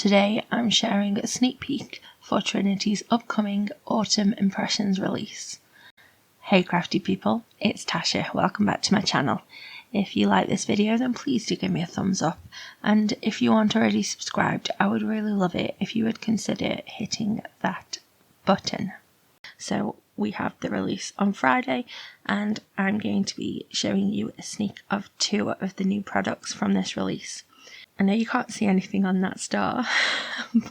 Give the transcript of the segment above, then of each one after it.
Today I'm sharing a sneak peek for Trinity's upcoming Autumn Impressions release. Hey crafty people, it's Tasha, welcome back to my channel. If you like this video then please do give me a thumbs up, and if you aren't already subscribed I would really love it if you would consider hitting that button. So we have the release on Friday and I'm going to be showing you a sneak of 2 of the new products from this release. I know you can't see anything on that star,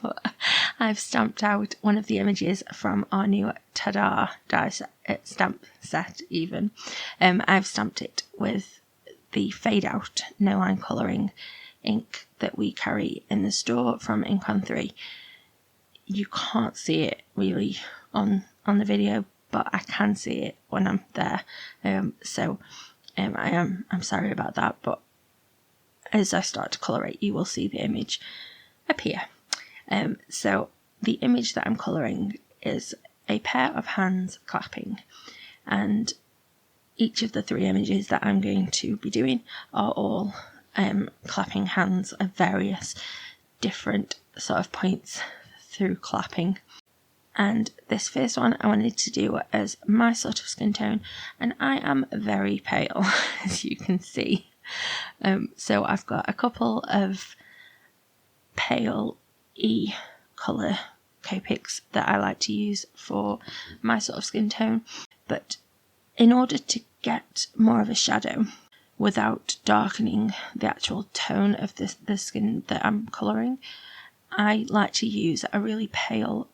but I've stamped out one of the images from our new Tiara stamp set even. I've stamped it with the Fadeout no line colouring ink that we carry in the store from InkOn3. You can't see it really on the video, but I can see it when I'm there. I'm sorry about that, but as I start to colourate, you will see the image appear. So the image that I'm colouring is a pair of hands clapping, and each of the 3 images that I'm going to be doing are all clapping hands at various different sort of points through clapping. And this first one I wanted to do as my sort of skin tone, and I am very pale as you can see. So I've got a couple of pale E colour Copics that I like to use for my sort of skin tone, but in order to get more of a shadow without darkening the actual tone of the skin that I'm colouring, I like to use a really pale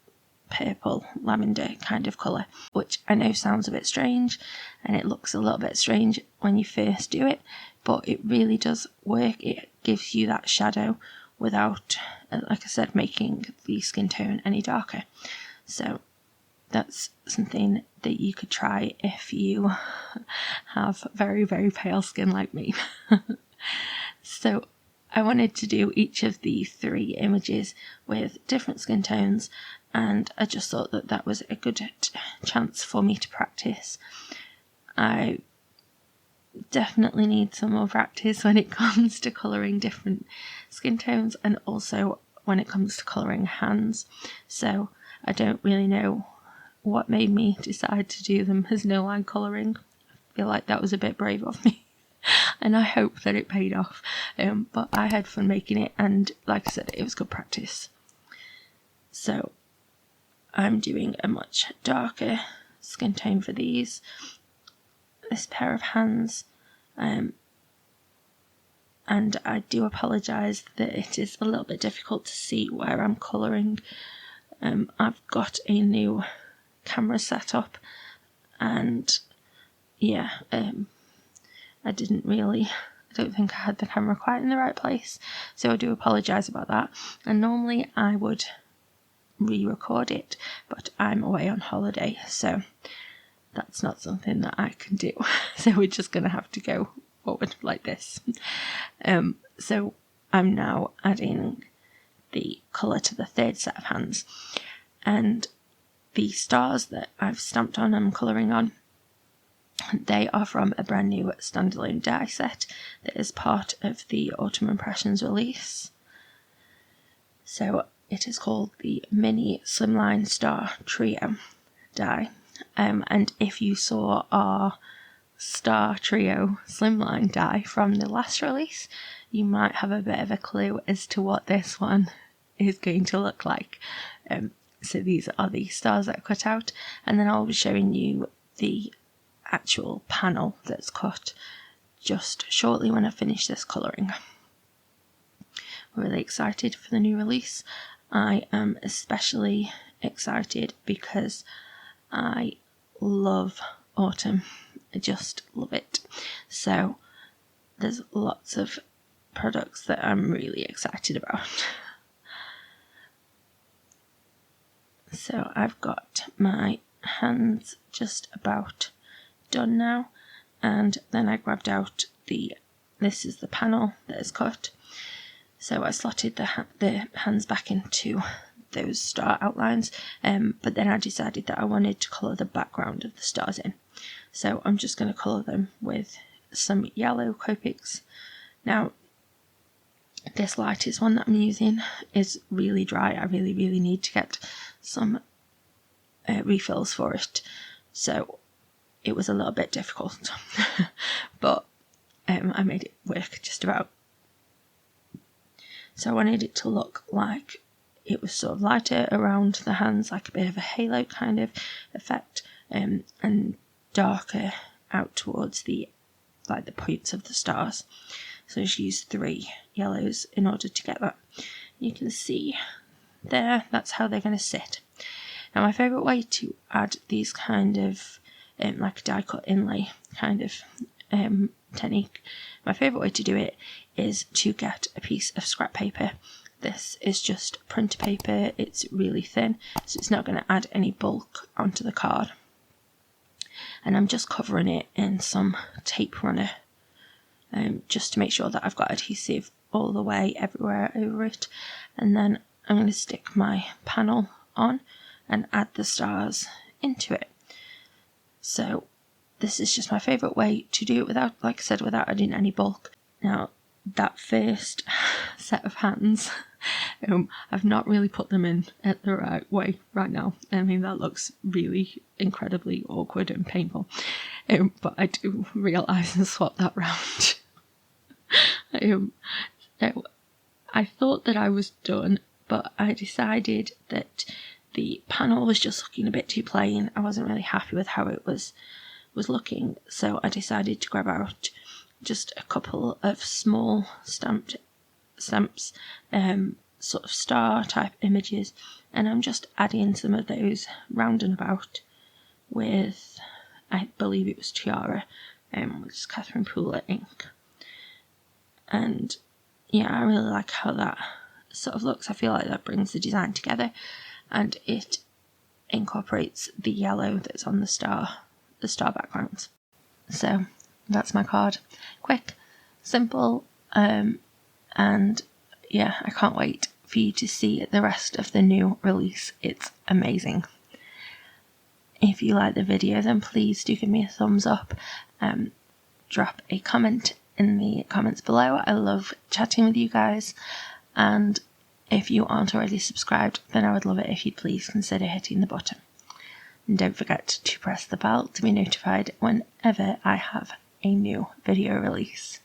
purple lavender kind of colour, which I know sounds a bit strange and it looks a little bit strange when you first do it, but it really does work. It gives you that shadow without, like I said, making the skin tone any darker. So that's something that you could try if you have very, very pale skin like me. So I wanted to do each of the 3 images with different skin tones, and I just thought that that was a good chance for me to practice. I definitely need some more practice when it comes to colouring different skin tones, and also when it comes to colouring hands. So I don't really know what made me decide to do them as no line colouring. I feel like that was a bit brave of me. And I hope that it paid off, but I had fun making it, and like I said, it was good practice. So I'm doing a much darker skin tone for this pair of hands, and I do apologise that it is a little bit difficult to see where I'm colouring. I've got a new camera set up, and yeah, I don't think I had the camera quite in the right place, so I do apologise about that. And normally I would re-record it, but I'm away on holiday, so that's not something that I can do. So we're just going to have to go forward like this. So I'm now adding the colour to the 3rd set of hands, and the stars that I've stamped on and I'm colouring on, they are from a brand new standalone die set that is part of the Autumn Impressions release. So it is called the Mini Slimline Star Trio die, and if you saw our Star Trio Slimline die from the last release, you might have a bit of a clue as to what this one is going to look like. So these are the stars that are cut out, and then I'll be showing you the actual panel that's cut just shortly when I finish this colouring. I'm really excited for the new release. I am especially excited because I love autumn. I just love it. So there's lots of products that I'm really excited about. So I've got my hands just about done now, and then I grabbed out this is the panel that is cut. So I slotted the hands back into those star outlines, but then I decided that I wanted to colour the background of the stars in. So I'm just going to colour them with some yellow Copics. Now This lightest one that I'm using is really dry. I really need to get some refills for it, so it was a little bit difficult, but I made it work just about. So I wanted it to look like it was sort of lighter around the hands, like a bit of a halo kind of effect, and darker out towards the points of the stars. So I just used 3 yellows in order to get that. You can see there, that's how they're going to sit. Now my favourite way to add these kind of like a die cut inlay kind of technique, my favourite way to do it is to get a piece of scrap paper. This is just printer paper, it's really thin, so it's not going to add any bulk onto the card. And I'm just covering it in some tape runner, just to make sure that I've got adhesive all the way everywhere over it. And then I'm going to stick my panel on and add the stars into it. So this is just my favourite way to do it without, like I said, without adding any bulk. Now that first set of hands, I've not really put them in at the right way right now. I mean, that looks really incredibly awkward and painful, but I do realise and swap that round. So I thought that I was done, but I decided that the panel was just looking a bit too plain. I wasn't really happy with how it was looking, so I decided to grab out just a couple of small stamps, sort of star type images, and I'm just adding some of those round and about with, I believe it was Tiara, which is Catherine Pooler ink. And yeah, I really like how that sort of looks. I feel like that brings the design together, and it incorporates the yellow that's on the star backgrounds. So that's my card. Quick, simple, and yeah, I can't wait for you to see the rest of the new release. It's amazing. If you like the video, then please do give me a thumbs up. Drop a comment in the comments below. I love chatting with you guys. And if you aren't already subscribed, then I would love it if you'd please consider hitting the button. And don't forget to press the bell to be notified whenever I have a new video release.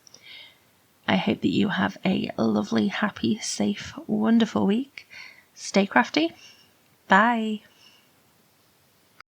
I hope that you have a lovely, happy, safe, wonderful week. Stay crafty. Bye.